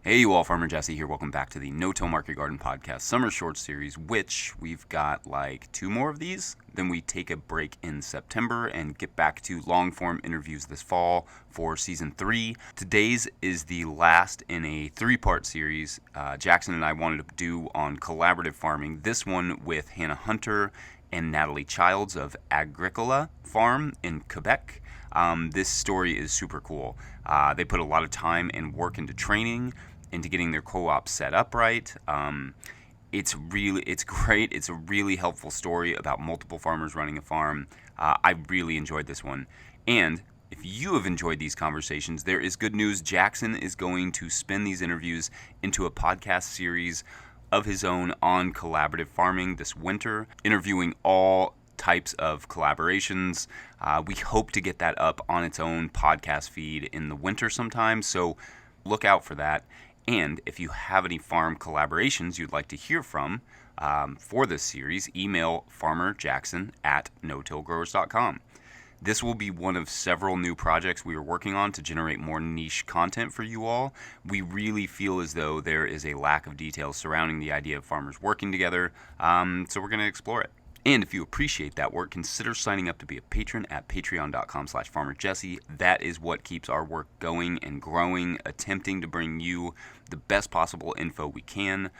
Hey you all, Farmer Jesse here. Welcome back to the No-Till Market Garden Podcast Summer Short Series, which we've got like 2 more of these. Then we take a break in September and get back to long-form interviews this fall for Season 3. Today's is the last in a 3-part series Jackson and I wanted to do on collaborative farming. This one with Hannah Hunter and Natalie Childs of Agricola Farm in Quebec. This story is super cool. They put a lot of time and work into training, into getting their co-op set up right. It's great. It's a really helpful story about multiple farmers running a farm. I really enjoyed this one. And if you have enjoyed these conversations, there is good news. Jackson is going to spin these interviews into a podcast series of his own on collaborative farming this winter, interviewing all types of collaborations. We hope to get that up on its own podcast feed in the winter sometime, so look out for that. And if you have any farm collaborations you'd like to hear from for this series, email farmerjackson@notillgrowers.com. This will be one of several new projects we are working on to generate more niche content for you all. We really feel as though there is a lack of details surrounding the idea of farmers working together, so we're going to explore it. And if you appreciate that work, consider signing up to be a patron at patreon.com/farmerjesse. That is what keeps our work going and growing, attempting to bring you the best possible info we can.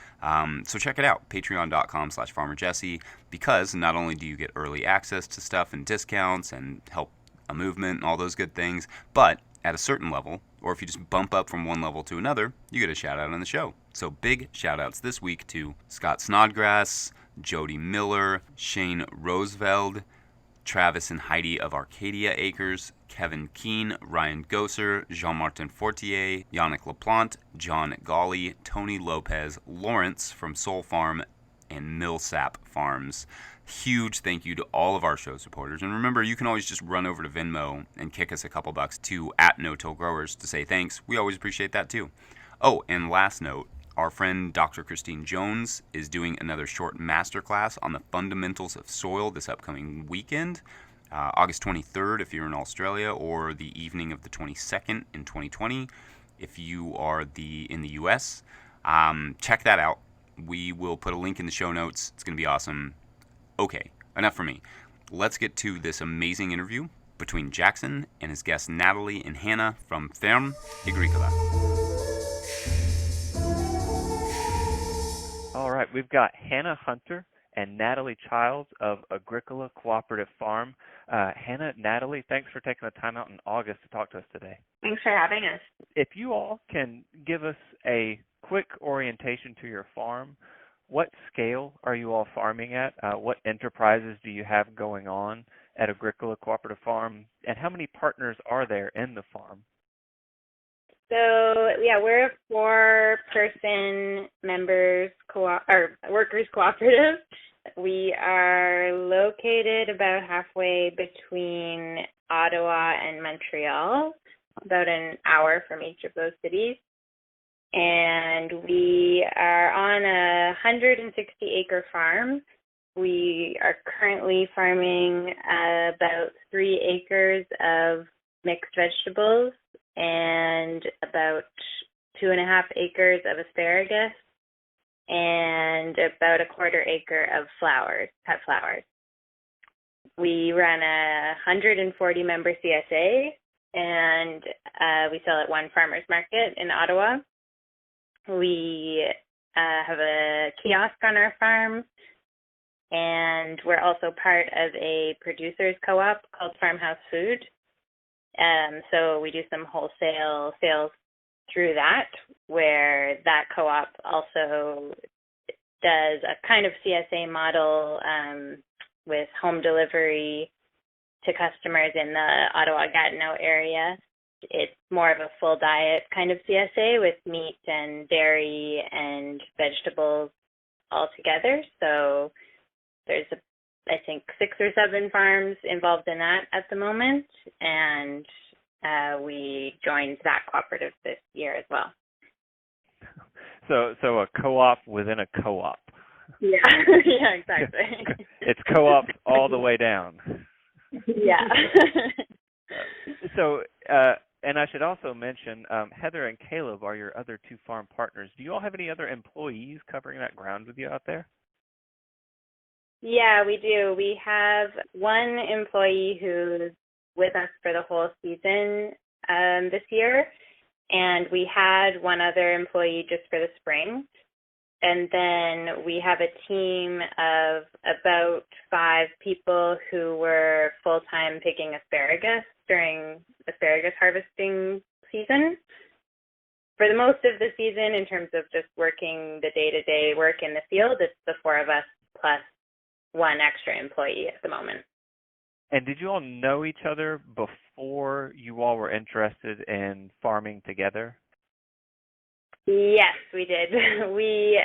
So check it out, patreon.com/farmerjesse, because not only do you get early access to stuff and discounts and help a movement and all those good things, but at a certain level, or if you just bump up from one level to another, you get a shout out on the show. So big shout outs this week to Scott Snodgrass, Jody Miller, Shane Roosevelt, Travis and Heidi of Arcadia Acres, Kevin Keene, Ryan Gosser, Jean-Martin Fortier, Yannick LaPlante, John Gawley, Tony Lopez, Lawrence from Soul Farm, and Millsap Farms. Huge thank you to all of our show supporters. And remember, you can always just run over to Venmo and kick us a couple bucks to @notillgrowers to say thanks. We always appreciate that too. Oh, and last note, our friend Dr. Christine Jones is doing another short masterclass on the fundamentals of soil this upcoming weekend, August 23rd if you're in Australia, or the evening of the 22nd in 2020 if you are in the US. Check that out. We will put a link in the show notes. It's going to be awesome. Okay, enough for me. Let's get to this amazing interview between Jackson and his guests Natalie and Hannah from Ferme Agricola. All right, we've got Hannah Hunter and Natalie Childs of Agricola Cooperative Farm. Hannah, Natalie, thanks for taking the time out in August to talk to us today. Thanks for having us. If you all can give us a quick orientation to your farm, what scale are you all farming at? What enterprises do you have going on at Agricola Cooperative Farm? And how many partners are there in the farm? So, we're a 4-person workers cooperative. We are located about halfway between Ottawa and Montreal, about an hour from each of those cities. And we are on a 160-acre farm. We are currently farming about 3 acres of mixed vegetables and about 2.5 acres of asparagus and about 1/4 acre of pet flowers. We run a 140-member CSA, and we sell at one farmer's market in Ottawa. We have a kiosk on our farm, and we're also part of a producers co-op called Farmhouse Food. So we do some wholesale sales through that, where that co-op also does a kind of CSA model with home delivery to customers in the Ottawa-Gatineau area. It's more of a full diet kind of CSA with meat and dairy and vegetables all together. So there's, I think, 6 or 7 farms involved in that at the moment, and we joined that cooperative this year as well. So a co-op within a co-op. Yeah, yeah, exactly. It's co-op all the way down. Yeah. So And I should also mention, Heather and Caleb are your other two farm partners. Do you all have any other employees covering that ground with you out there? Yeah, we do. We have one employee who's with us for the whole season this year, and we had one other employee just for the spring. And then we have a team of about 5 people who were full-time picking asparagus during asparagus harvesting season. For the most of the season, in terms of just working the day-to-day work in the field, it's the 4 of us plus one extra employee at the moment. And did you all know each other before you all were interested in farming together? Yes, we did. We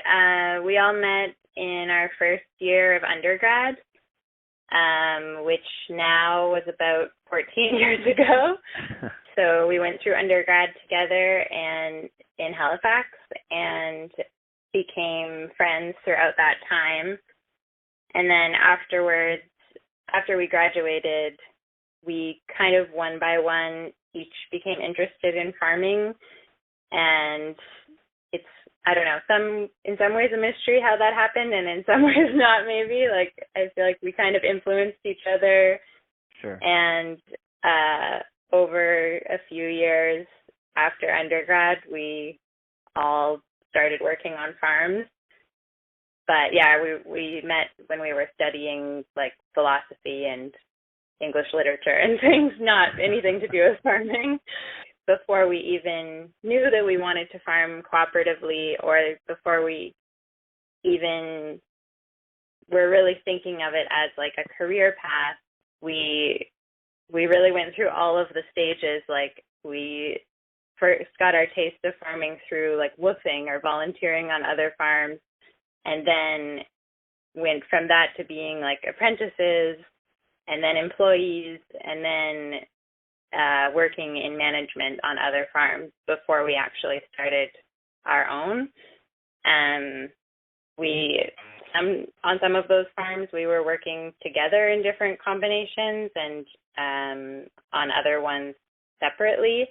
all met in our first year of undergrad, which now was about 14 years ago. So we went through undergrad together and in Halifax and became friends throughout that time. And then afterwards, after we graduated, we kind of one by one each became interested in farming. And it's, I don't know, in some ways a mystery how that happened, and in some ways not, maybe. Like, I feel like we kind of influenced each other. Sure. And over a few years after undergrad, we all started working on farms. But yeah, we met when we were studying like philosophy and English literature and things, not anything to do with farming. Before we even knew that we wanted to farm cooperatively, or before we even were really thinking of it as like a career path, we really went through all of the stages. Like, we first got our taste of farming through like woofing or volunteering on other farms, and then went from that to being like apprentices and then employees, and then working in management on other farms before we actually started our own. On some of those farms, we were working together in different combinations, and on other ones separately.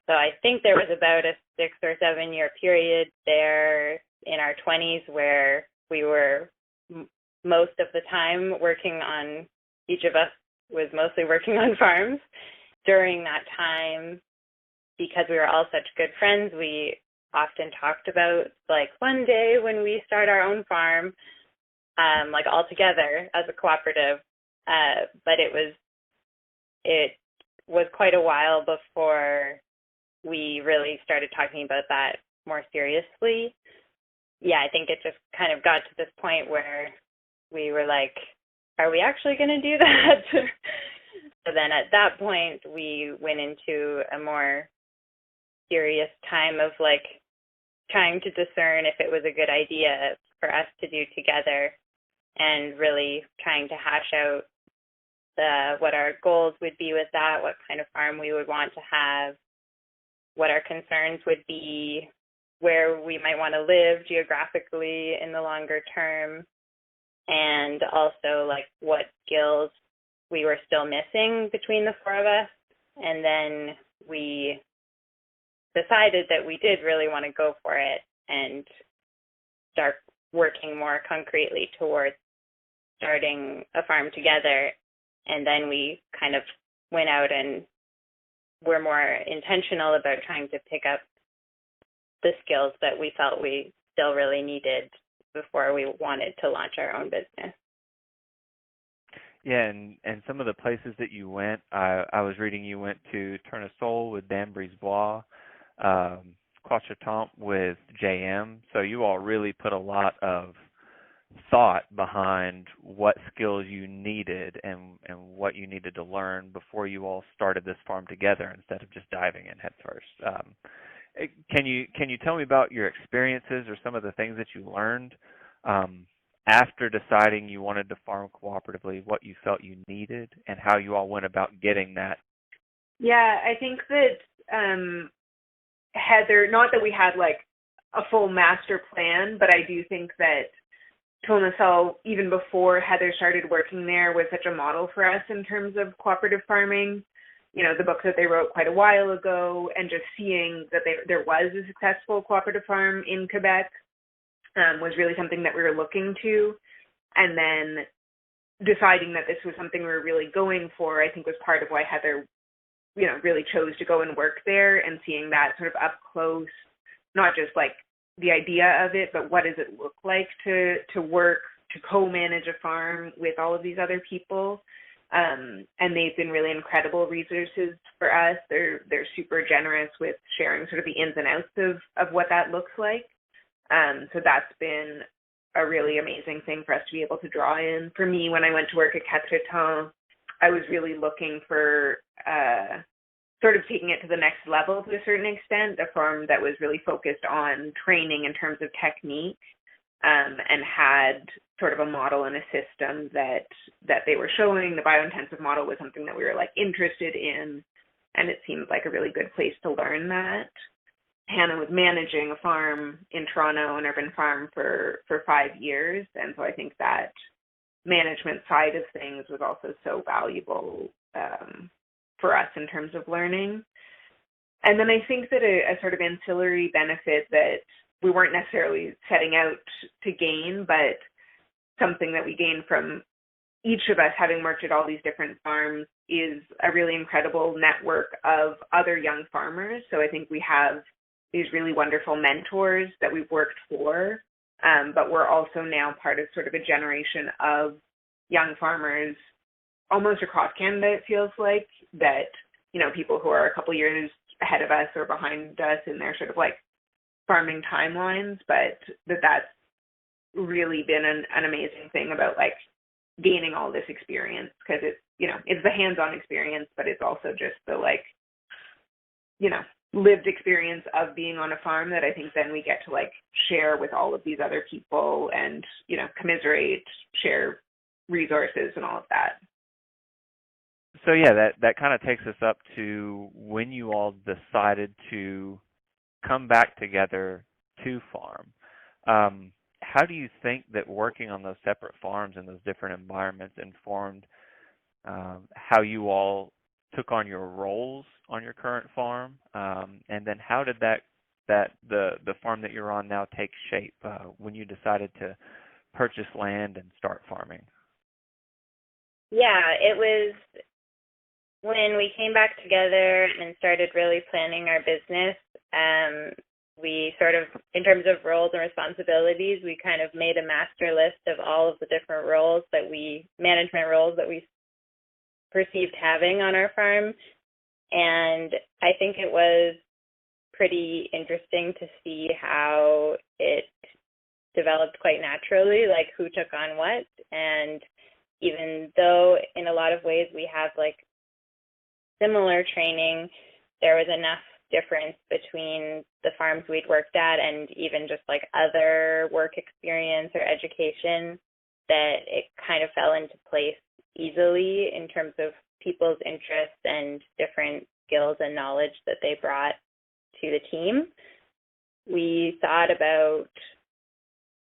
So I think there was about a 6 or 7 year period there in our 20s where we were most of the time working on, each of us was mostly working on farms. During that time, because we were all such good friends, we often talked about like one day when we start our own farm, like all together as a cooperative. But it was quite a while before we really started talking about that more seriously. Yeah, I think it just kind of got to this point where we were like, are we actually going to do that? So then at that point, we went into a more serious time of like trying to discern if it was a good idea for us to do together, and really trying to hash out what our goals would be with that, what kind of farm we would want to have, what our concerns would be, where we might want to live geographically in the longer term, and also like what skills we were still missing between the 4 of us. And then we decided that we did really want to go for it and start working more concretely towards starting a farm together. And then we kind of went out and were more intentional about trying to pick up the skills that we felt we still really needed before we wanted to launch our own business. Yeah, and some of the places that you went, I was reading you went to Tournesol with Dan Brisebois, Quachatomp with JM. So you all really put a lot of thought behind what skills you needed and what you needed to learn before you all started this farm together instead of just diving in head first. Can you tell me about your experiences or some of the things that you learned after deciding you wanted to farm cooperatively, what you felt you needed, and how you all went about getting that? Yeah, I think that Heather, not that we had like a full master plan, but I do think that Tournesol, even before Heather started working there, was such a model for us in terms of cooperative farming. the book that they wrote quite a while ago, and just seeing that there was a successful cooperative farm in Quebec was really something that we were looking to. And then deciding that this was something we were really going for, I think was part of why Heather, really chose to go and work there, and seeing that sort of up close, not just like the idea of it, but what does it look like to work, to co-manage a farm with all of these other people. And they've been really incredible resources for us. They're super generous with sharing sort of the ins and outs of what that looks like. So that's been a really amazing thing for us to be able to draw in. For me, when I went to work at Cooperative, I was really looking for sort of taking it to the next level to a certain extent, a farm that was really focused on training in terms of technique, and had sort of a model and a system that they were showing. The biointensive model was something that we were like interested in, and it seemed like a really good place to learn that. Hannah was managing a farm in Toronto, an urban farm, for 5 years, and so I think that management side of things was also so valuable for us in terms of learning. And then I think that a sort of ancillary benefit that we weren't necessarily setting out to gain, but something that we gained from each of us having worked at all these different farms, is a really incredible network of other young farmers. So I think we have these really wonderful mentors that we've worked for, but we're also now part of sort of a generation of young farmers almost across Canada, it feels like, that, people who are a couple years ahead of us or behind us in their sort of like farming timelines, but that's really been an amazing thing about like gaining all this experience, because it's, it's the hands-on experience, but it's also just the like, lived experience of being on a farm that I think then we get to like share with all of these other people and, commiserate, share resources and all of that. So yeah, that kind of takes us up to when you all decided to come back together to farm. How do you think that working on those separate farms and those different environments informed how you all took on your roles on your current farm, and then how did the farm that you're on now take shape when you decided to purchase land and start farming? Yeah, it was when we came back together and started really planning our business. We sort of, in terms of roles and responsibilities, we kind of made a master list of all of the different management roles that we perceived having on our farm. And I think it was pretty interesting to see how it developed quite naturally, like who took on what. And even though in a lot of ways we have like similar training, there was enough difference between the farms we'd worked at and even just like other work experience or education that it kind of fell into place easily in terms of people's interests and different skills and knowledge that they brought to the team. We thought about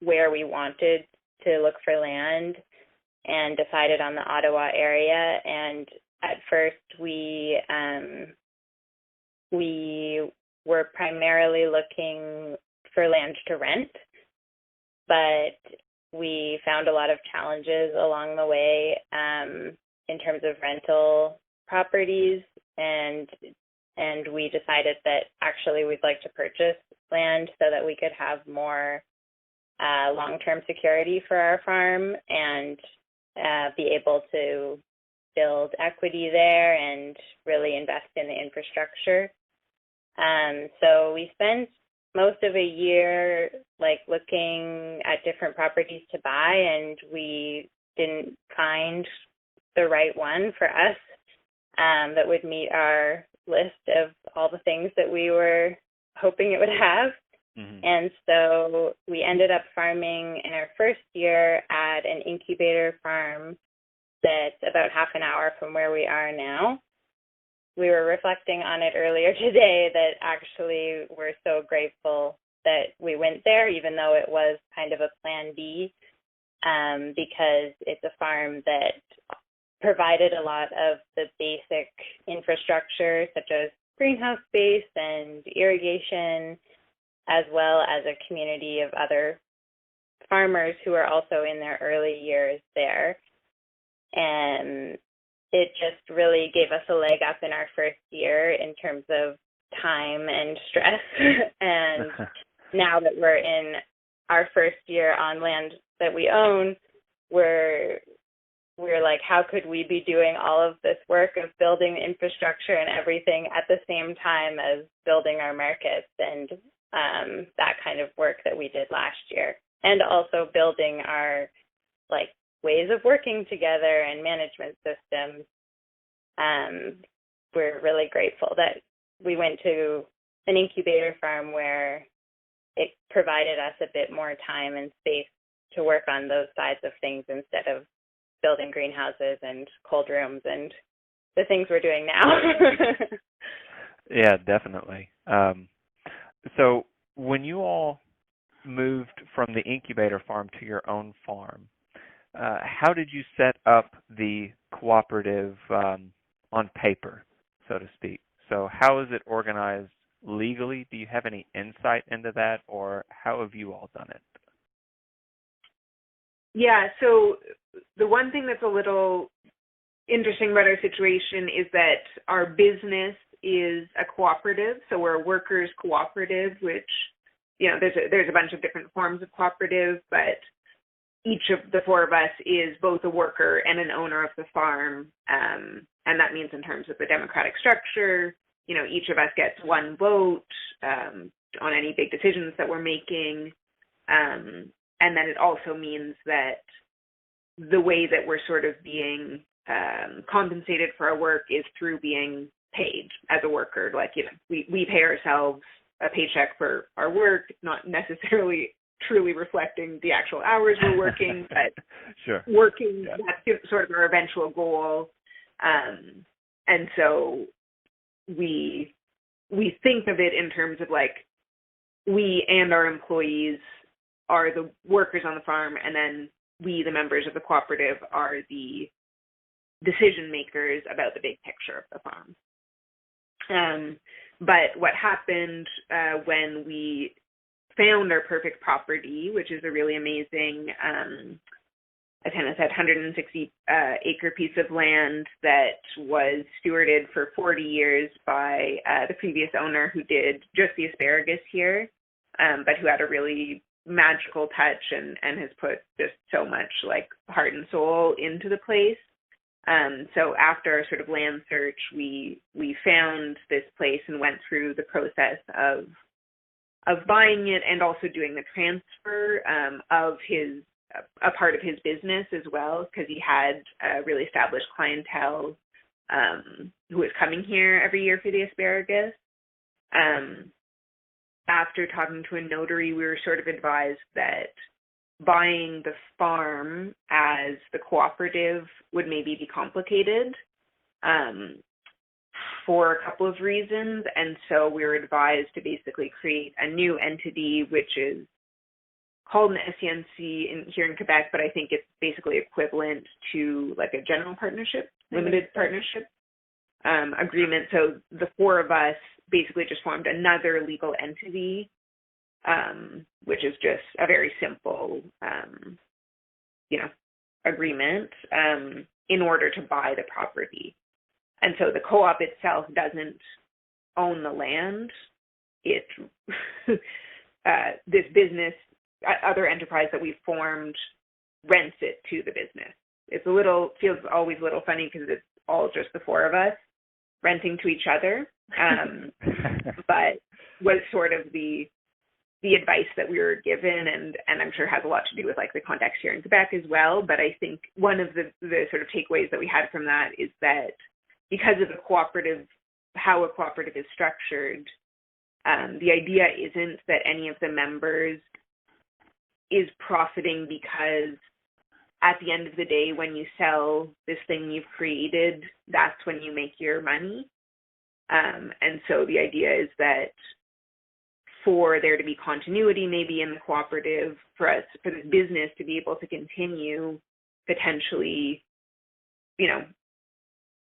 where we wanted to look for land and decided on the Ottawa area. And at first we were primarily looking for land to rent, but we found a lot of challenges along the way in terms of rental properties, and we decided that actually we'd like to purchase land so that we could have more long-term security for our farm and be able to build equity there and really invest in the infrastructure. So we spent most of a year like looking at different properties to buy, and we didn't find the right one for us that would meet our list of all the things that we were hoping it would have. Mm-hmm. And so we ended up farming in our first year at an incubator farm that's about half an hour from where we are now. We were reflecting on it earlier today that actually we're so grateful that we went there, even though it was kind of a plan B, because it's a farm that provided a lot of the basic infrastructure, such as greenhouse space and irrigation, as well as a community of other farmers who are also in their early years there. And it just really gave us a leg up in our first year in terms of time and stress. And now that we're in our first year on land that we own, we're like, how could we be doing all of this work of building infrastructure and everything at the same time as building our markets and that kind of work that we did last year, and also building our like ways of working together and management systems. We're really grateful that we went to an incubator farm where it provided us a bit more time and space to work on those sides of things instead of building greenhouses and cold rooms and the things we're doing now. Yeah, definitely. So when you all moved from the incubator farm to your own farm, how did you set up the cooperative on paper, so to speak? So how is it organized legally? Do you have any insight into that, or how have you all done it? Yeah, so the one thing that's a little interesting about our situation is that our business is a cooperative. So we're a workers' cooperative, which, you know, there's a bunch of different forms of cooperative, but each of the four of us is both a worker and an owner of the farm. And that means in terms of the democratic structure, you know, each of us gets one vote on any big decisions that we're making. And then it also means that the way that we're sort of being compensated for our work is through being paid as a worker. Like, you know, we pay ourselves a paycheck for our work, not necessarily truly reflecting the actual hours we're working, but sure. Working, yeah. That's sort of our eventual goal. And so we think of it in terms of like, we and our employees are the workers on the farm, and then we, the members of the cooperative, are the decision makers about the big picture of the farm. But what happened when we found our perfect property, which is a really amazing, as Hannah said, 160 acre piece of land that was stewarded for 40 years by the previous owner who did just the asparagus here, but who had a really magical touch and has put just so much like heart and soul into the place. So after our sort of land search, we found this place and went through the process of buying it and also doing the transfer of a part of his business as well, because he had a really established clientele who was coming here every year for the asparagus. After talking to a notary, we were sort of advised that buying the farm as the cooperative would maybe be complicated for a couple of reasons. And so we were advised to basically create a new entity, which is called an SCNC here in Quebec, but I think it's basically equivalent to like a general partnership, limited partnership agreement. So the four of us basically just formed another legal entity, which is just a very simple, agreement in order to buy the property. And so the co-op itself doesn't own the land. It this business, other enterprise that we formed, rents it to the business. Feels always a little funny because it's all just the four of us renting to each other, but was sort of the advice that we were given, and I'm sure has a lot to do with like the context here in Quebec as well. But I think one of the sort of takeaways that we had from that is that because of the cooperative, how a cooperative is structured, the idea isn't that any of the members is profiting, because at the end of the day, when you sell this thing you've created, that's when you make your money. And so the idea is that for there to be continuity maybe in the cooperative, for this business to be able to continue potentially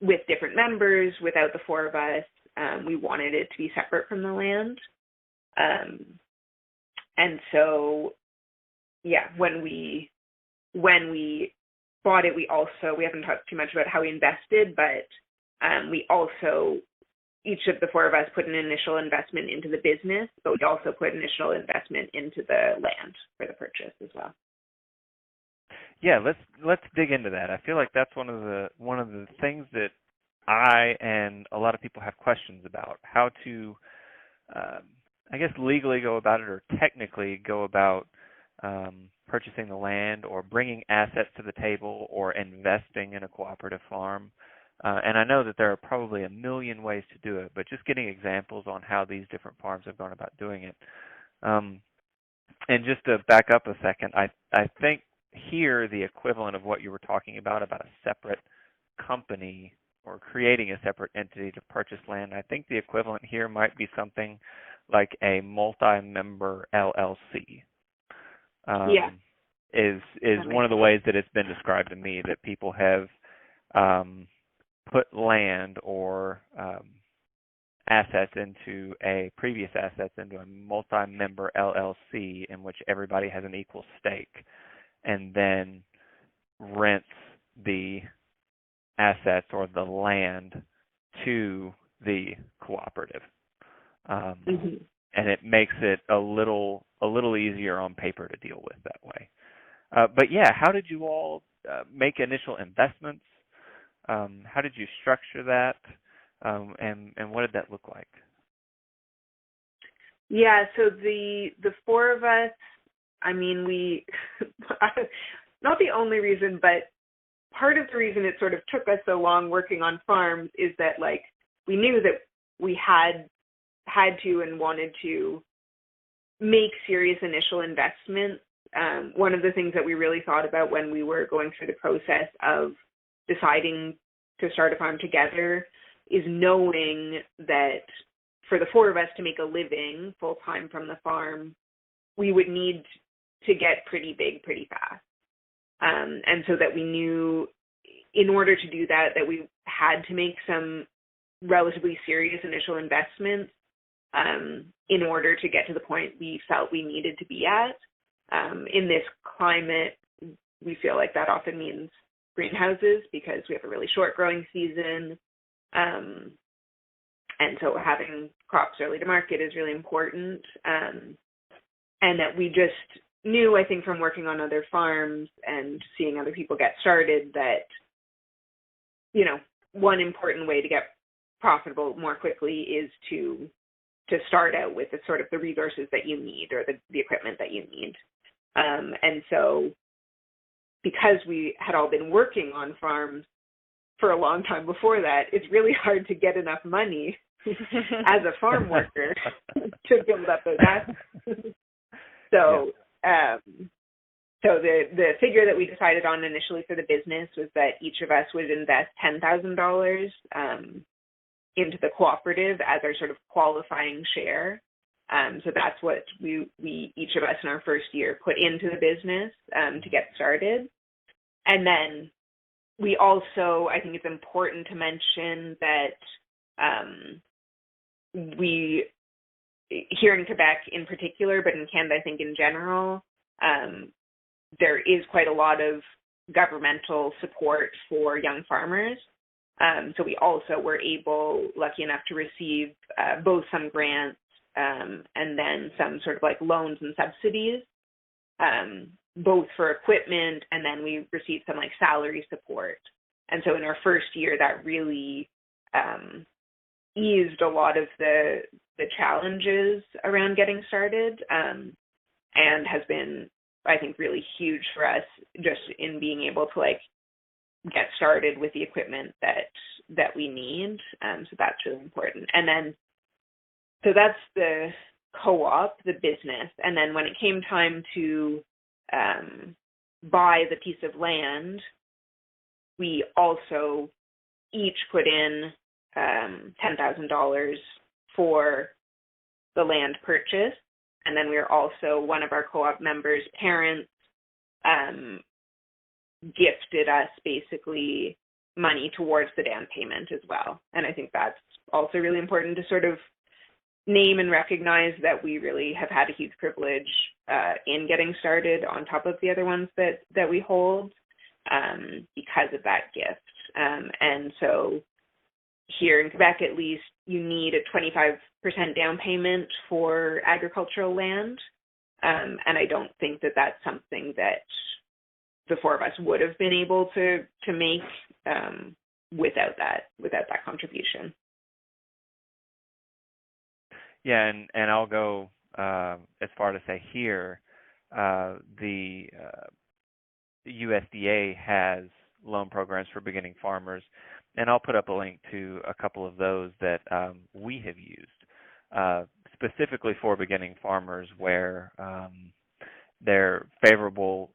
with different members, without the four of us. We wanted it to be separate from the land. And so, when we bought it, we haven't talked too much about how we invested, but we also, each of the four of us put an initial investment into the business, but we also put initial investment into the land for the purchase as well. Yeah, let's dig into that. I feel like that's one of the things that I and a lot of people have questions about, how to, I guess, legally go about it, or technically go about purchasing the land or bringing assets to the table or investing in a cooperative farm. And I know that there are probably a million ways to do it, but just getting examples on how these different farms have gone about doing it. And just to back up a second, I think here the equivalent of what you were talking about a separate company or creating a separate entity to purchase land, I think the equivalent here might be something like a multi-member LLC. Is one of the ways that it's been described to me, that people have put land or previous assets into a multi-member LLC in which everybody has an equal stake, and then rents the assets or the land to the cooperative. And it makes it a little easier on paper to deal with that way. But yeah, how did you all make initial investments? How did you structure that? And what did that look like? Yeah, so the four of us, I mean, we, not the only reason, but part of the reason it sort of took us so long working on farms is that, like, we knew that we had to and wanted to make serious initial investments. One of the things that we really thought about when we were going through the process of deciding to start a farm together is knowing that for the four of us to make a living full-time from the farm, we would need to get pretty big pretty fast. And so that we knew in order to do that we had to make some relatively serious initial investments in order to get to the point we felt we needed to be at. In this climate, we feel like that often means greenhouses because we have a really short growing season. And so having crops early to market is really important. And that we just knew, I think, from working on other farms and seeing other people get started that, one important way to get profitable more quickly is to start out with the sort of the resources that you need or the equipment that you need. And so because we had all been working on farms for a long time before that, it's really hard to get enough money as a farm worker to build up those assets. So the figure that we decided on initially for the business was that each of us would invest $10,000 into the cooperative as our sort of qualifying share. So that's what we each of us in our first year put into the business to get started. And then we also, I think it's important to mention that we, here in Quebec in particular, but in Canada I think in general, there is quite a lot of governmental support for young farmers. So we also were lucky enough to receive both some grants and then some sort of like loans and subsidies, both for equipment, and then we received some like salary support. And so in our first year, that really eased a lot of the challenges around getting started, and has been, I think, really huge for us just in being able to like get started with the equipment that we need. So that's really important. And then, so that's the co-op, the business. And then when it came time to buy the piece of land, we also each put in $10,000 for the land purchase. And then we are also, one of our co-op members' parents gifted us basically money towards the down payment as well. And I think that's also really important to sort of name and recognize that we really have had a huge privilege in getting started on top of the other ones that we hold because of that gift. And so here in Quebec, at least, you need a 25% down payment for agricultural land. And I don't think that that's something that the four of us would have been able to make without that contribution. Yeah, and I'll go as far to say here, the USDA has loan programs for beginning farmers, and I'll put up a link to a couple of those that we have used, specifically for beginning farmers, where they're favorable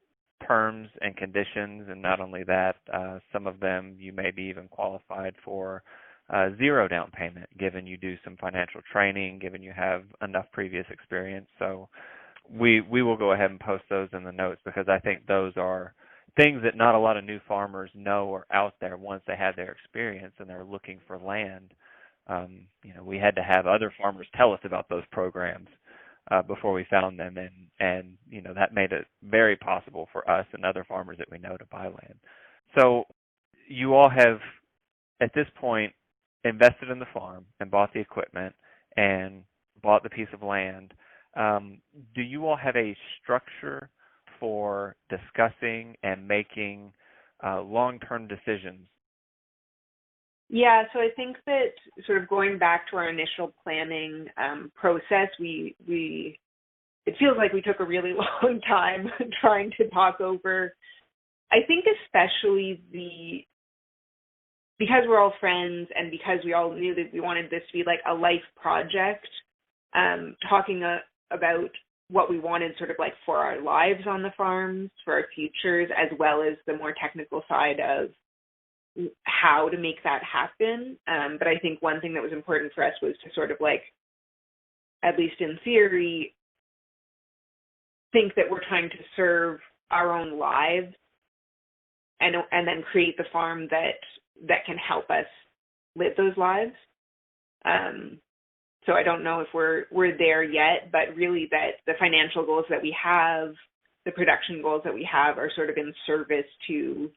terms and conditions, and not only that, some of them you may be even qualified for zero down payment, given you do some financial training, given you have enough previous experience. So we will go ahead and post those in the notes, because I think those are things that not a lot of new farmers know are out there once they have their experience and they're looking for land. We had to have other farmers tell us about those programs before we found them, and that made it very possible for us and other farmers that we know to buy land. So you all have, at this point, invested in the farm and bought the equipment and bought the piece of land. Do you all have a structure for discussing and making long-term decisions? Yeah, so I think that sort of going back to our initial planning process, it feels like we took a really long time trying to talk over, I think especially because we're all friends and because we all knew that we wanted this to be like a life project, talking about what we wanted sort of like for our lives on the farms, for our futures, as well as the more technical side of how to make that happen. But I think one thing that was important for us was to sort of like, at least in theory, think that we're trying to serve our own lives and then create the farm that can help us live those lives. So I don't know if we're there yet, but really that the financial goals that we have, the production goals that we have, are sort of in service to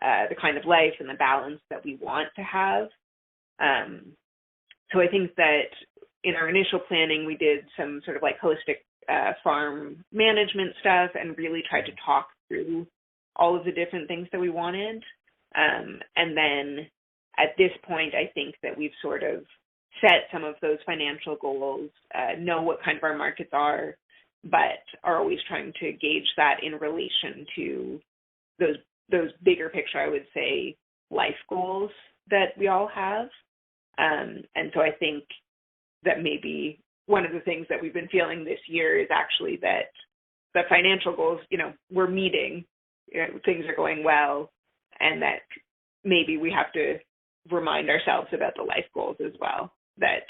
the kind of life and the balance that we want to have. So I think that in our initial planning, we did some sort of like holistic farm management stuff and really tried to talk through all of the different things that we wanted. And then at this point, I think that we've sort of set some of those financial goals, know what kind of our markets are, but are always trying to gauge that in relation to those bigger picture, I would say, life goals that we all have. And so I think that maybe one of the things that we've been feeling this year is actually that the financial goals, we're meeting, things are going well, and that maybe we have to remind ourselves about the life goals as well, that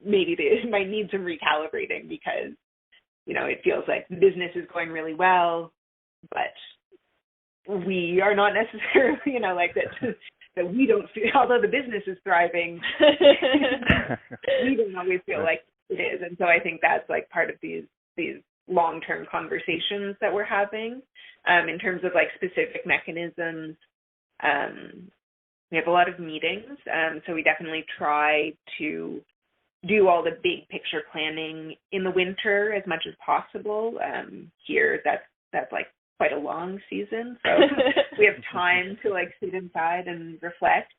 maybe they might need some recalibrating because, it feels like the business is going really well, but we are not necessarily, like that we don't feel, although the business is thriving, we don't always feel like it is. And so I think that's like part of these long-term conversations that we're having in terms of like specific mechanisms. We have a lot of meetings, so we definitely try to do all the big picture planning in the winter as much as possible. Here, that's like quite a long season, so we have time to like sit inside and reflect.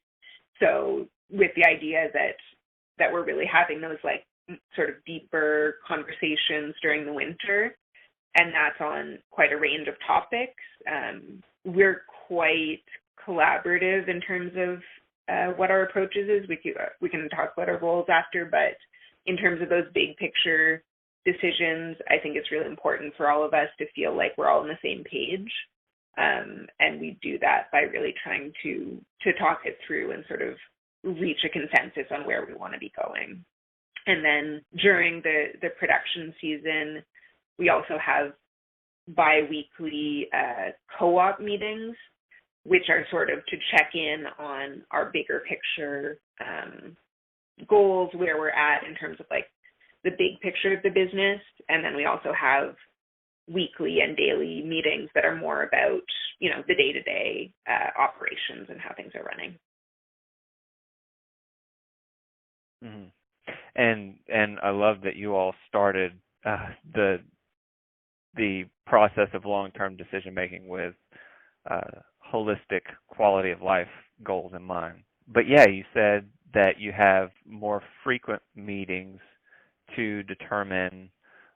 So with the idea that we're really having those like sort of deeper conversations during the winter, and that's on quite a range of topics. We're quite collaborative in terms of what our approaches is. We can talk about our goals after, but in terms of those big picture decisions, I think it's really important for all of us to feel like we're all on the same page. And we do that by really trying to talk it through and sort of reach a consensus on where we want to be going. And then during the production season, we also have bi-weekly co-op meetings which are sort of to check in on our bigger picture goals, where we're at in terms of like the big picture of the business. And then we also have weekly and daily meetings that are more about, the day-to-day operations and how things are running. Mm-hmm. And I love that you all started the process of long-term decision making with holistic quality of life goals in mind. But yeah, you said that you have more frequent meetings to determine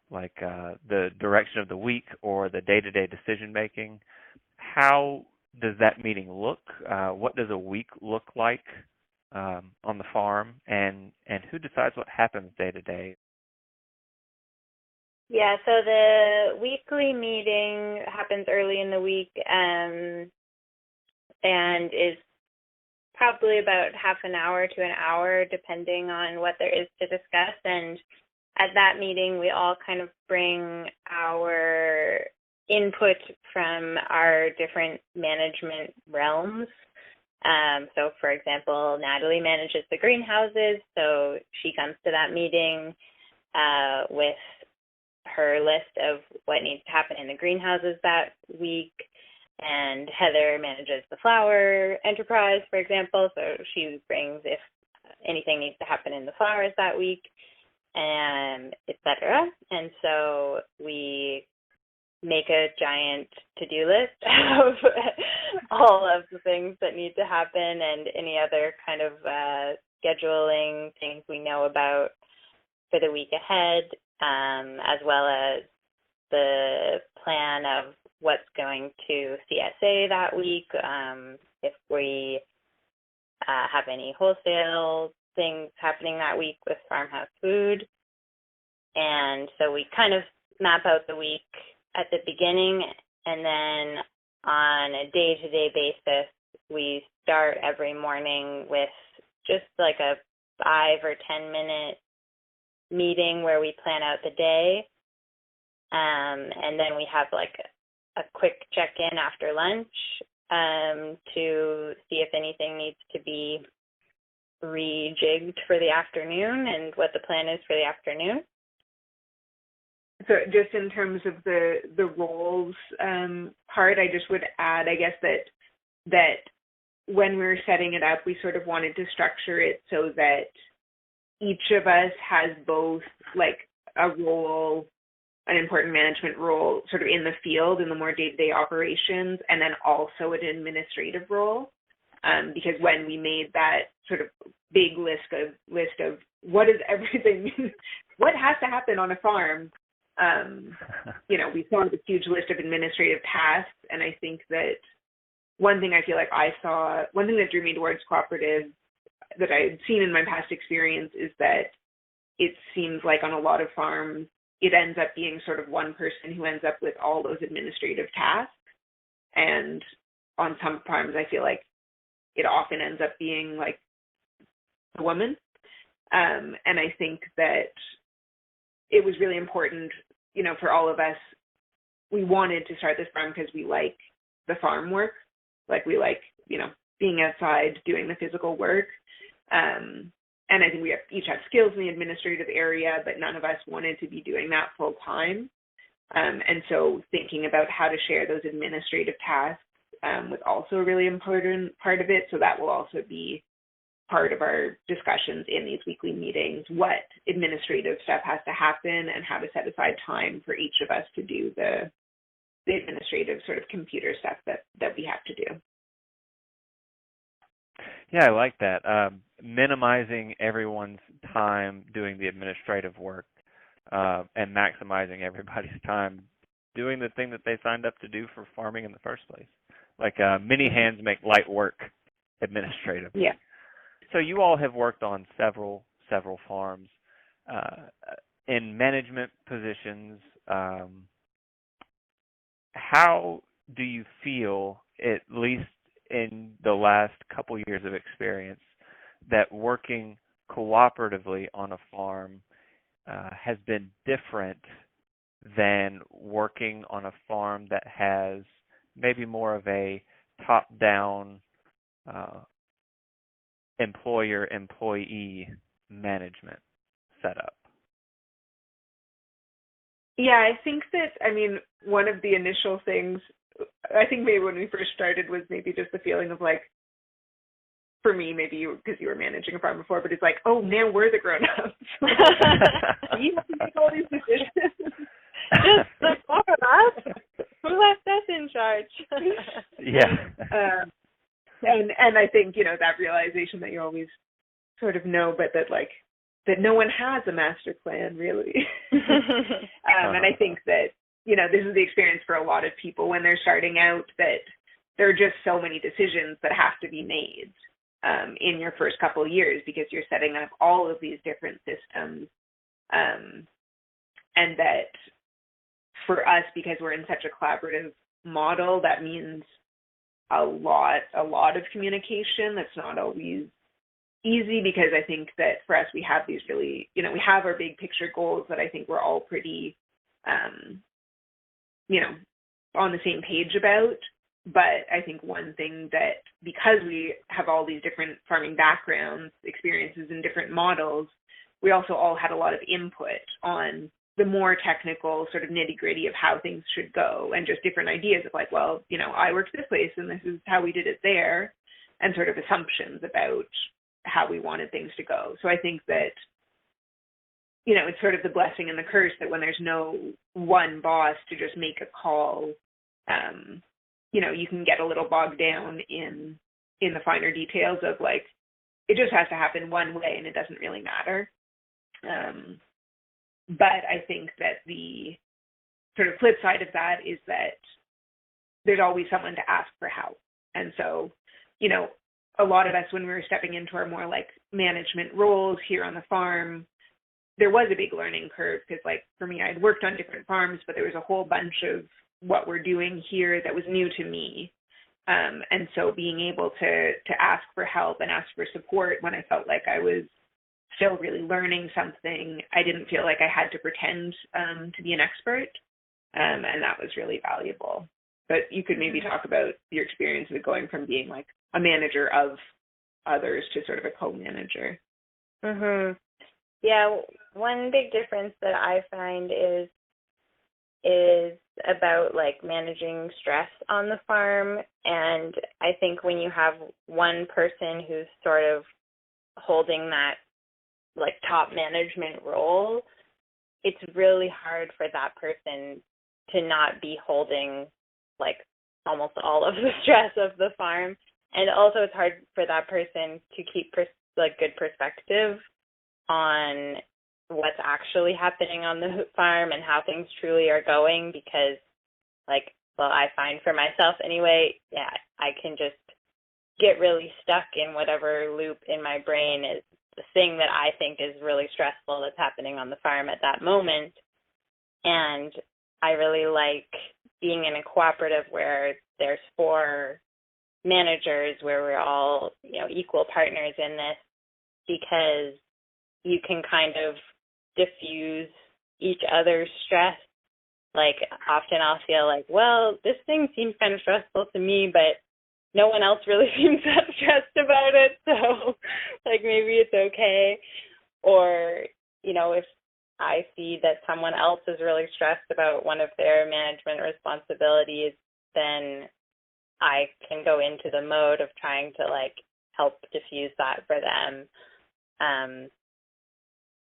like the direction of the week or the day-to-day decision making. How does that meeting look? What does a week look like on the farm, and who decides what happens day to day? Yeah, so the weekly meeting happens early in the week and is probably about half an hour to an hour, depending on what there is to discuss. And at that meeting, we all kind of bring our input from our different management realms. So, for example, Natalie manages the greenhouses, so she comes to that meeting with her list of what needs to happen in the greenhouses that week. And Heather manages the flower enterprise, for example, so she brings if anything needs to happen in the flowers that week, and etc. And so we make a giant to-do list of all of the things that need to happen and any other kind of scheduling things we know about for the week ahead, as well as the plan of what's going to CSA that week, if we have any wholesale things happening that week with farmhouse food. And so we kind of map out the week at the beginning, and then on a day-to-day basis, we start every morning with just like a 5 or 10 minute meeting where we plan out the day, and then we have like a quick check-in after lunch to see if anything needs to be rejigged for the afternoon and what the plan is for the afternoon. So just in terms of the roles part, I just would add, I guess, that when we were setting it up, we sort of wanted to structure it so that each of us has both like a role, an important management role sort of in the field, in the more day-to-day operations, and then also an administrative role. Because when we made that sort of big list of what is everything, what has to happen on a farm, we saw this huge list of administrative tasks, and I think that one thing that drew me towards Cooperative that I had seen in my past experience is that it seems like on a lot of farms, it ends up being sort of one person who ends up with all those administrative tasks. And on some farms, I feel like it often ends up being like a woman. And I think that it was really important, for all of us. We wanted to start this farm because we like the farm work. Like we like, being outside, doing the physical work. And I think we each have skills in the administrative area, but none of us wanted to be doing that full time. And so thinking about how to share those administrative tasks was also a really important part of it. So that will also be part of our discussions in these weekly meetings, what administrative stuff has to happen and how to set aside time for each of us to do the administrative sort of computer stuff that we have to do. Yeah, I like that. Minimizing everyone's time doing the administrative work and maximizing everybody's time doing the thing that they signed up to do for farming in the first place. Like many hands make light work administrative. Yeah. So you all have worked on several farms in management positions. How do you feel, at least in the last couple years of experience, that working cooperatively on a farm has been different than working on a farm that has maybe more of a top-down employer-employee management setup? Yeah, I think that, I mean, one of the initial things, I think maybe when we first started was maybe just the feeling of like, for me, maybe because you were managing a farm before, but it's like, oh, now we're the grown-ups. We have to make all these decisions. Just the four of us? Who left us in charge? Yeah. And I think, you know, that realization that you always sort of know, but that like, that no one has a master plan really. And I think that, you know, this is the experience for a lot of people when they're starting out, that there are just so many decisions that have to be made in your first couple of years, because you're setting up all of these different systems. And that for us, because we're in such a collaborative model, that means a lot of communication. That's not always easy, because I think that for us, we have these really, you know, we have our big picture goals that I think we're all pretty, you know, on the same page about. But I think one thing that, because we have all these different farming backgrounds, experiences, and different models, we also all had a lot of input on the more technical sort of nitty-gritty of how things should go, and just different ideas of like, well, you know, I worked this place and this is how we did it there, and sort of assumptions about how we wanted things to go. So I think that, you know, it's sort of the blessing and the curse that when there's no one boss to just make a call, you know, you can get a little bogged down in the finer details of like, it just has to happen one way and it doesn't really matter. But I think that the sort of flip side of that is that there's always someone to ask for help. And so, you know, a lot of us, when we were stepping into our more like management roles here on the farm, there was a big learning curve, because like for me, I'd worked on different farms, but there was a whole bunch of what we're doing here that was new to me. And so being able to ask for help and ask for support when I felt like I was still really learning something, I didn't feel like I had to pretend to be an expert. And that was really valuable. But you could maybe talk about your experience with going from being like a manager of others to sort of a co-manager. Mhm. Yeah, one big difference that I find is about like managing stress on the farm. And I think when you have one person who's sort of holding that like top management role, it's really hard for that person to not be holding like almost all of the stress of the farm. And also it's hard for that person to keep like good perspective on what's actually happening on the farm and how things truly are going, because like, well, I find for myself anyway, yeah, I can just get really stuck in whatever loop in my brain is the thing that I think is really stressful that's happening on the farm at that moment. And I really like being in a cooperative where there's 4 managers, where we're all, you know, equal partners in this, because you can kind of diffuse each other's stress. Like often I'll feel like, well, this thing seems kind of stressful to me, but no one else really seems that stressed about it, so like maybe it's okay. Or, you know, if I see that someone else is really stressed about one of their management responsibilities, then I can go into the mode of trying to like help diffuse that for them.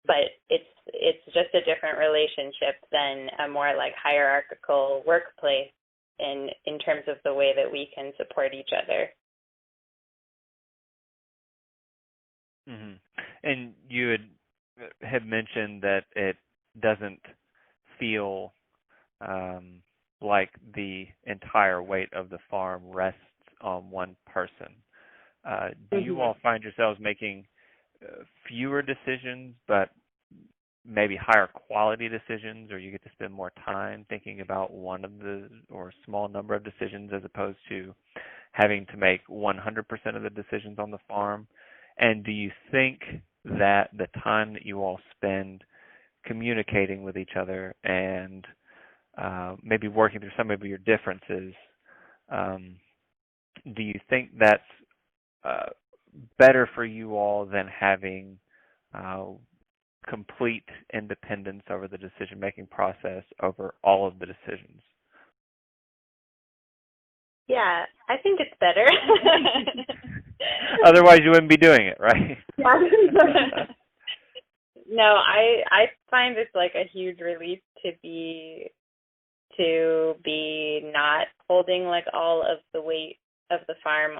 But it's just a different relationship than a more like hierarchical workplace in terms of the way that we can support each other. Mm-hmm. And you had mentioned that it doesn't feel like the entire weight of the farm rests on one person. Do you all find yourselves making fewer decisions, but maybe higher quality decisions, or you get to spend more time thinking about one of the or a small number of decisions as opposed to having to make 100% of the decisions on the farm? And do you think that the time that you all spend communicating with each other and maybe working through some of your differences Do you think that's better for you all than having complete independence over the decision-making process over all of the decisions? Yeah, I think it's better. Otherwise, you wouldn't be doing it, right? No, I find it's like a huge relief to be not holding like all of the weight of the farm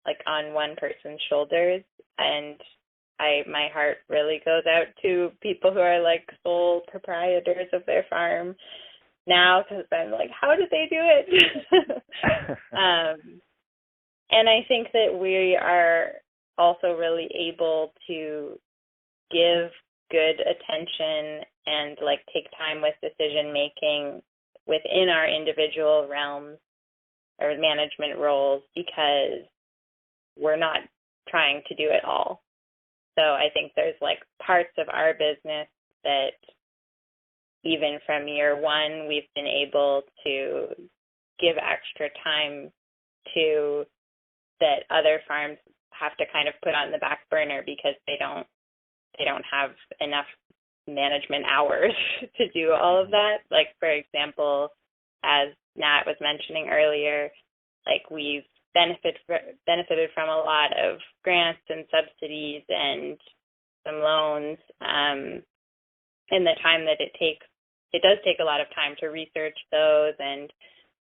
like on one person's shoulders, and my heart really goes out to people who are like sole proprietors of their farm now, because I'm like, how did they do it? And I think that we are also really able to give good attention and like take time with decision making within our individual realms or management roles, because we're not trying to do it all. So I think there's like parts of our business that even from year one, we've been able to give extra time to, that other farms have to kind of put on the back burner because they don't have enough management hours to do all of that. Like, for example, as Nat was mentioning earlier, like we've benefited from a lot of grants and subsidies and some loans, and the time that it does take a lot of time to research those and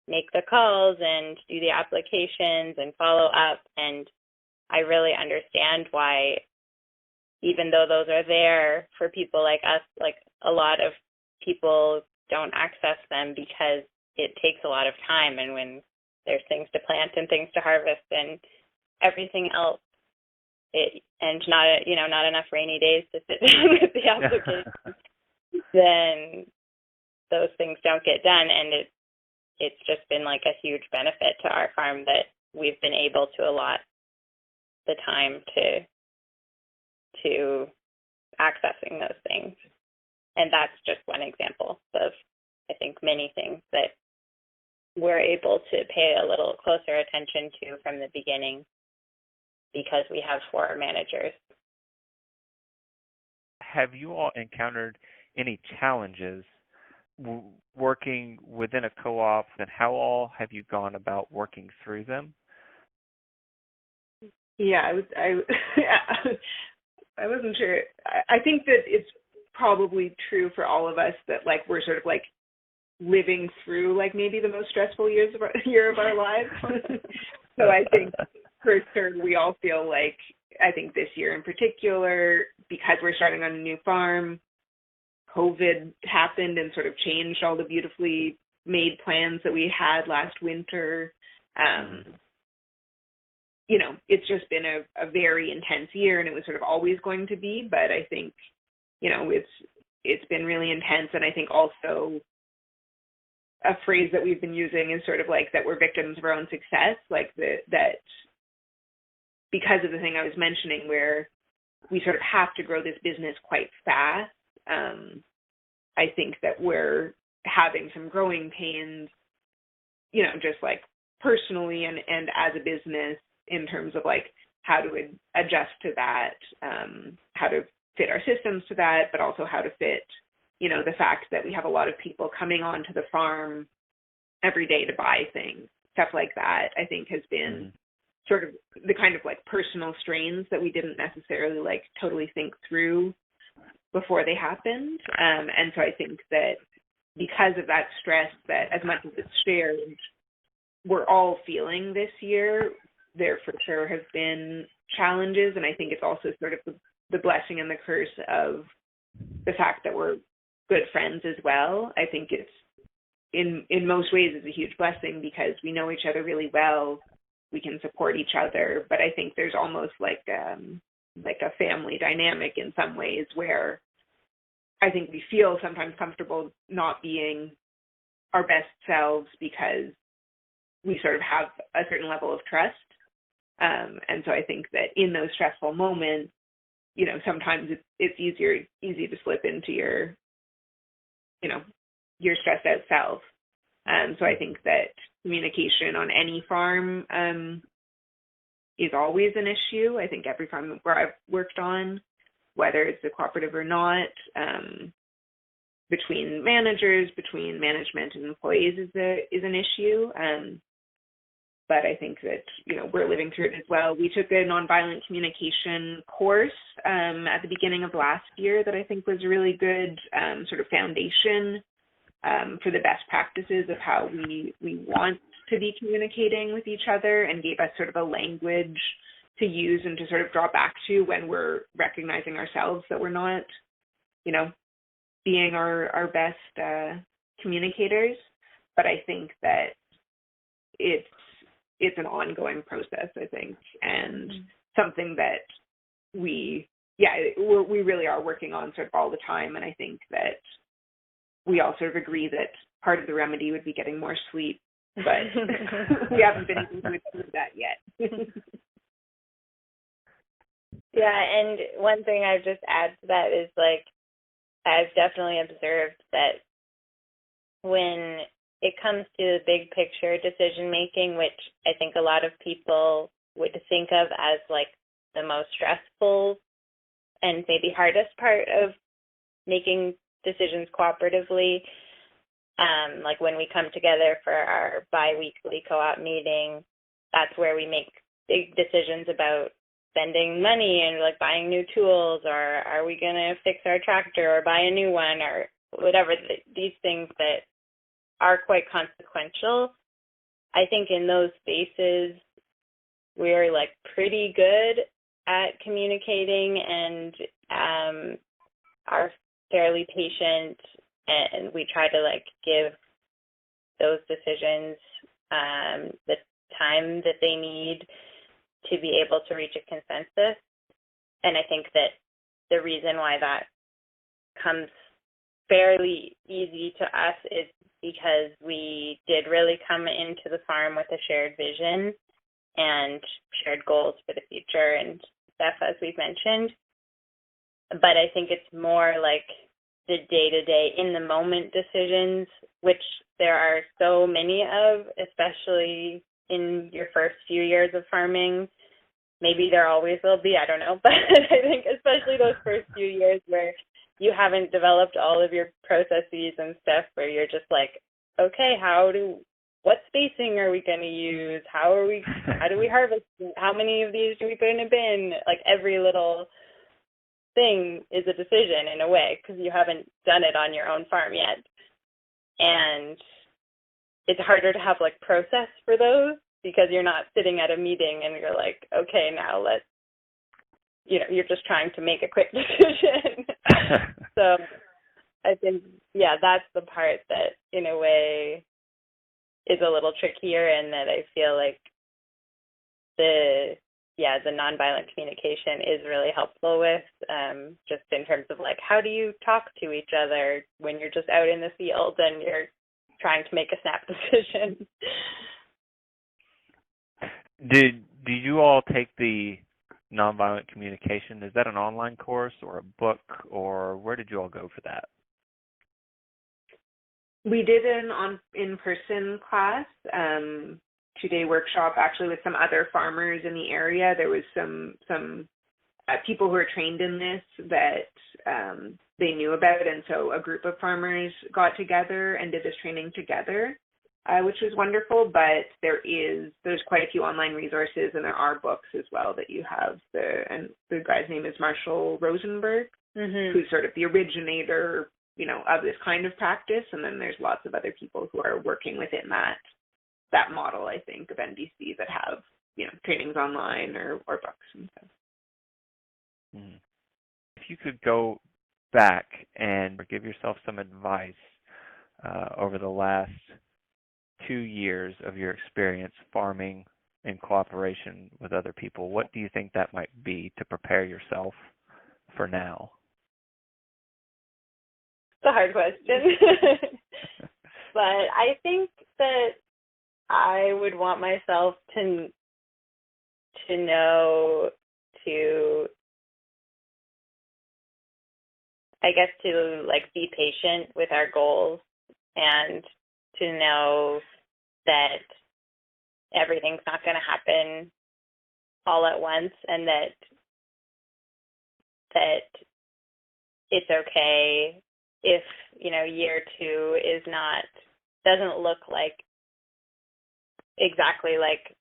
make the calls and do the applications and follow up. And I really understand why, even though those are there for people like us, like a lot of people don't access them because it takes a lot of time, and when there's things to plant and things to harvest and everything else, and not enough rainy days to sit down with the application, then those things don't get done. And it's just been like a huge benefit to our farm that we've been able to allot the time to accessing those things. And that's just one example of, I think, many things that we're able to pay a little closer attention to from the beginning because we have 4 managers. Have you all encountered any challenges working within a co-op, and how all have you gone about working through them? Yeah, I wasn't sure. I think that it's probably true for all of us that like we're sort of like living through like maybe the most stressful year of our lives. So I think for sure we all feel like, I think this year in particular, because we're starting on a new farm, COVID happened and sort of changed all the beautifully made plans that we had last winter. It's just been a very intense year, and it was sort of always going to be, but I think, it's been really intense. And I think also a phrase that we've been using is sort of like that we're victims of our own success, like that because of the thing I was mentioning where we sort of have to grow this business quite fast. I think that we're having some growing pains, just like personally and as a business, in terms of like how to adjust to that, how to fit our systems to that, but also how to fit, the fact that we have a lot of people coming onto the farm every day to buy things, stuff like that, I think has been sort of the kind of like personal strains that we didn't necessarily like totally think through before they happened. And so I think that because of that stress, that as much as it's shared, we're all feeling this year, there for sure have been challenges. And I think it's also sort of the blessing and the curse of the fact that we're good friends as well. I think it's in most ways is a huge blessing because we know each other really well. We can support each other, but I think there's almost like a family dynamic in some ways where I think we feel sometimes comfortable not being our best selves because we sort of have a certain level of trust. And so I think that in those stressful moments, sometimes it's easy to slip into your stressed out self. So I think that communication on any farm is always an issue. I think every farm where I've worked on, whether it's a cooperative or not, between managers, between management and employees is an issue. But I think that, we're living through it as well. We took a nonviolent communication course at the beginning of last year that I think was a really good sort of foundation for the best practices of how we want to be communicating with each other, and gave us sort of a language to use and to sort of draw back to when we're recognizing ourselves that we're not, being our best communicators. But I think that it's an ongoing process, I think, and something that we really are working on sort of all the time. And I think that we all sort of agree that part of the remedy would be getting more sleep, but we haven't been able to achieve that yet. Yeah, and one thing I'd just add to that is, like, I've definitely observed that when it comes to the big picture decision making, which I think a lot of people would think of as like the most stressful and maybe hardest part of making decisions cooperatively, like when we come together for our bi-weekly co-op meeting, that's where we make big decisions about spending money and like buying new tools, or are we going to fix our tractor or buy a new one, or whatever, these things that are quite consequential. I think in those spaces, we're like pretty good at communicating and are fairly patient, and we try to like give those decisions the time that they need to be able to reach a consensus. And I think that the reason why that comes fairly easy to us is because we did really come into the farm with a shared vision and shared goals for the future and stuff, as we've mentioned. But I think it's more like the day-to-day, in-the-moment decisions, which there are so many of, especially in your first few years of farming. Maybe there always will be, I don't know. But I think especially those first few years where you haven't developed all of your processes and stuff, where you're just like, okay, what spacing are we going to use? How do we harvest? How many of these do we put in a bin? Like every little thing is a decision in a way, because you haven't done it on your own farm yet. And it's harder to have like process for those, because you're not sitting at a meeting and you're like, okay, now you're just trying to make a quick decision. So I think, that's the part that in a way is a little trickier, and that I feel like the nonviolent communication is really helpful with, just in terms of like, how do you talk to each other when you're just out in the field and you're trying to make a snap decision. Did you all take the nonviolent communication? Is that an online course or a book, or where did you all go for that? We did an in-person class, 2-day workshop, actually with some other farmers in the area. There was some people who are trained in this that they knew about, and so a group of farmers got together and did this training together, which was wonderful. But there's quite a few online resources, and there are books as well that you have. And the guy's name is Marshall Rosenberg, who's sort of the originator, of this kind of practice. And then there's lots of other people who are working within that model, I think, of NDC that have, trainings online or books and stuff. If you could go back and give yourself some advice over the last 2 years of your experience farming in cooperation with other people, what do you think that might be to prepare yourself for now? It's a hard question. But I think that I would want myself to know to, I guess, to like be patient with our goals, and to know that everything's not going to happen all at once, and that it's okay if, year 2 doesn't look like exactly like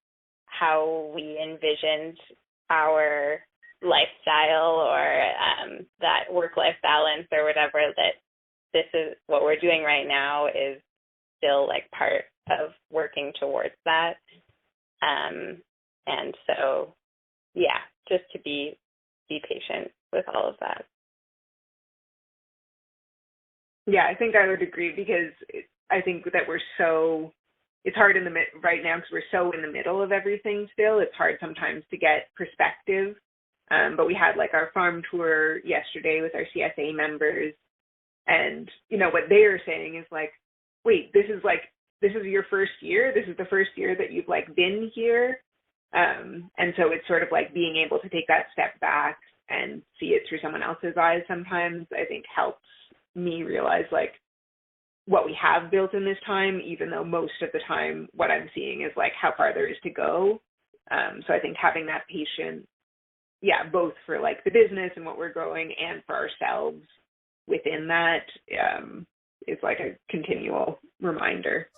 how we envisioned our lifestyle or that work-life balance or whatever, that this is what we're doing right now is still like part of working towards that. And so, yeah, just to be patient with all of that. Yeah, I think I would agree, because I think that it's hard right now because we're so in the middle of everything still. It's hard sometimes to get perspective. But we had like our farm tour yesterday with our CSA members, and what they are saying is like, wait, this is your first year. This is the first year that you've like been here. And so it's sort of like being able to take that step back and see it through someone else's eyes sometimes, I think, helps me realize like what we have built in this time, even though most of the time what I'm seeing is like how far there is to go. So I think having that patience, both for like the business and what we're growing and for ourselves within that, is like a continual reminder.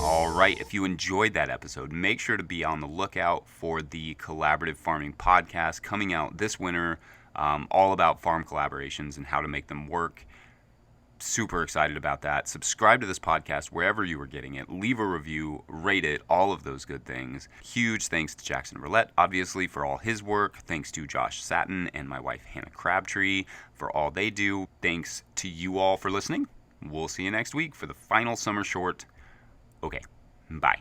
All right, if you enjoyed that episode, make sure to be on the lookout for the Collaborative Farming podcast coming out this winter, all about farm collaborations and how to make them work. Super excited about that. Subscribe to this podcast wherever you are getting it. Leave a review, rate it, all of those good things. Huge thanks to Jackson Roulette, obviously, for all his work. Thanks to Josh Satin and my wife, Hannah Crabtree, for all they do. Thanks to you all for listening. We'll see you next week for the final summer short. Okay, bye.